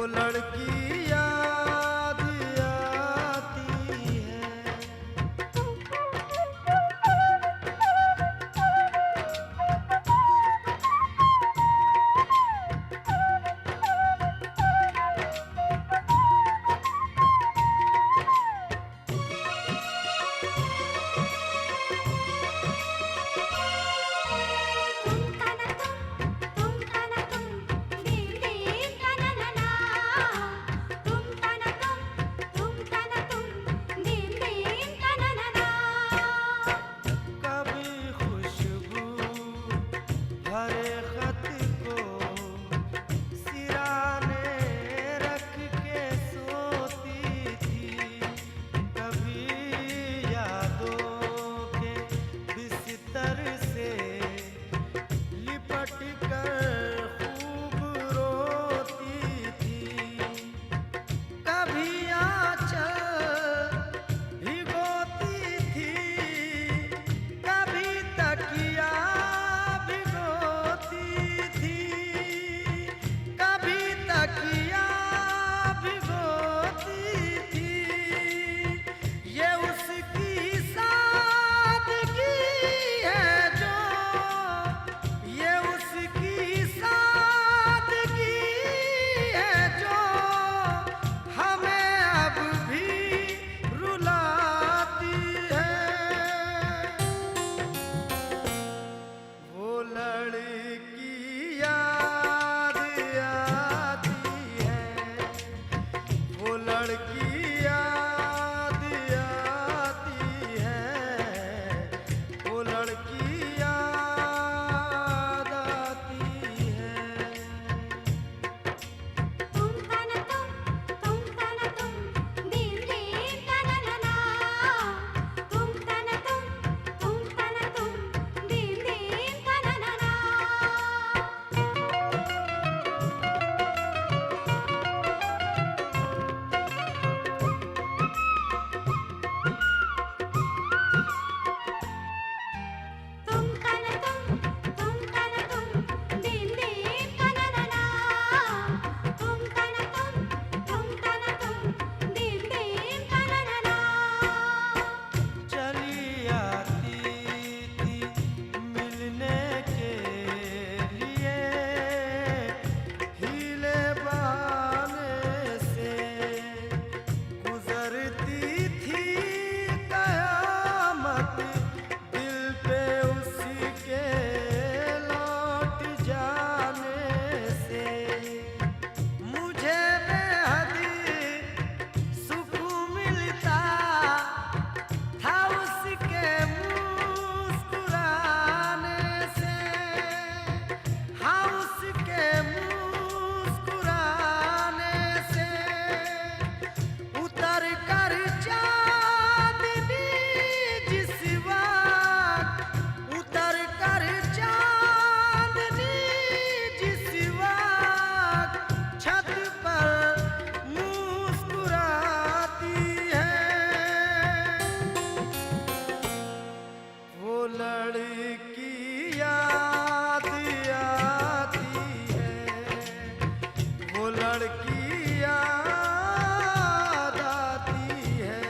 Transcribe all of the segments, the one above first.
वो लड़की याद आती है। कभी खुशबू भरे खत को सिराने रख के सोती थी, कभी यादों के बिस्तर से लिपट कर खूब रोती थी, कभी आंचल भिगोती थी, कभी तकिया भिगोती थी, कभी तकिया भिगोती थी। ये उसकी सादगी है जो, ये उसकी सादगी है जो हमें अब भी रुलाती है। वो लड़की याद आती है, वो लड़की याद आती है, वो लड़की याद आती है। चली आती थी मिलने के लिए, हीले बहाने से गुजरती थी कयामत दिल पे उसके लौट जाने से। मुझे बेहद सुकून मिलता था उसके मुस्कुराने से, हाँ उसके मुस्कुराने से। उतर कर चांदनी जिस वक्त, उतर कर चांदनी जिस वक्त छत पर मुस्कुराती है। वो लड़की याद आती है, वो लड़की याद आती है,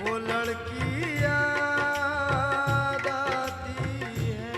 वो लड़की याद आती है।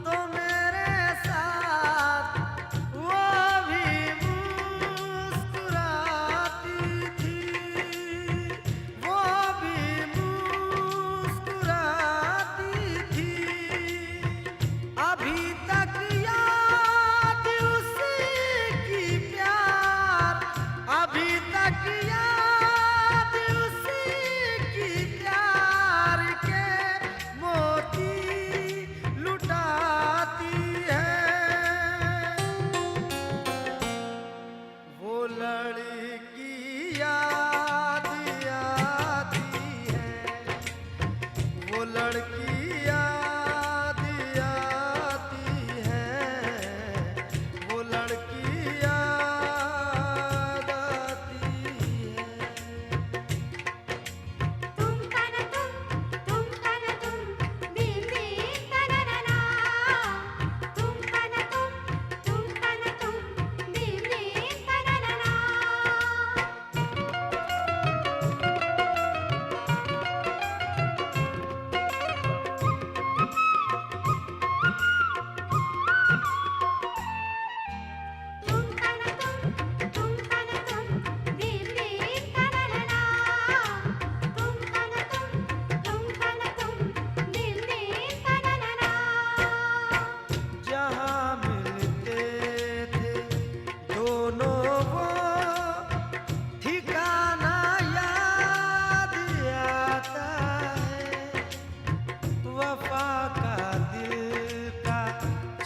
तो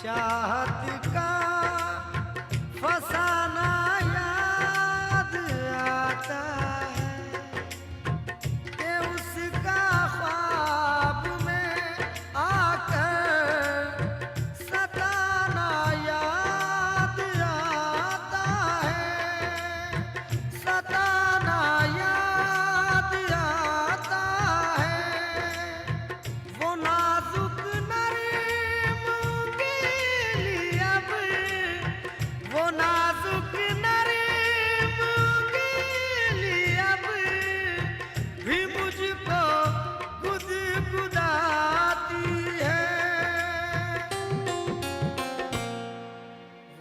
चाहत का फसाना याद आता है कि उसका ख्वाब में आकर सताना याद आता है, सताना याद आता है। वो नाजुक नरीम गिली अब, वो नाजुक नरीम गिली अब भी मुझको गुदगुदाती है।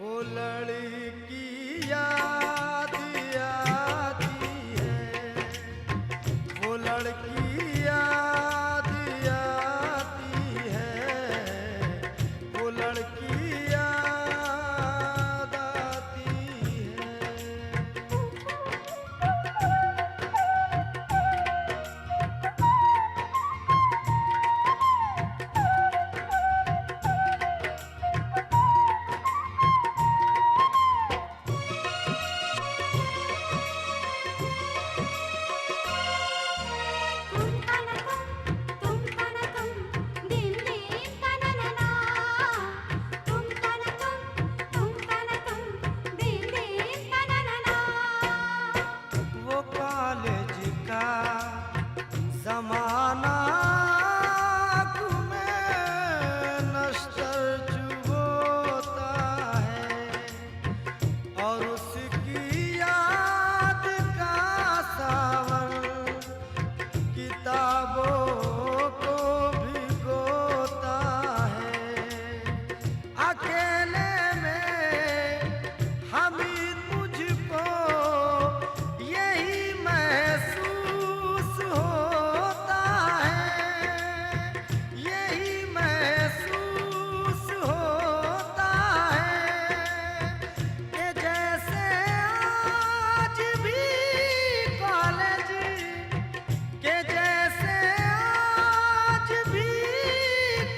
वो लड़की याद आती है, वो लड़की याद आती है, वो लड़की याद आती है। तुम तना तुम दिन दिन तना ना, तुम तना तुम दिन दिन तना ना। वो कॉलेज का जमाना तुम्हें नश्तर चुभोता है और उसकी याद का सावन किताबों को भिगोता है। अकेले में हामिद मुझको यही महसूस होता है, यही महसूस होता है कि जैसे आज भी कॉलेज, के जैसे आज भी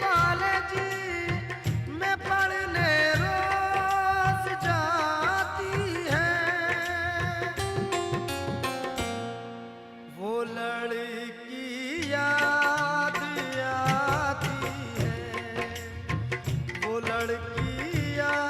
कॉलेज में पढ़ने रोज जाती है। वो लड़की याद आती है, वो लड़की याद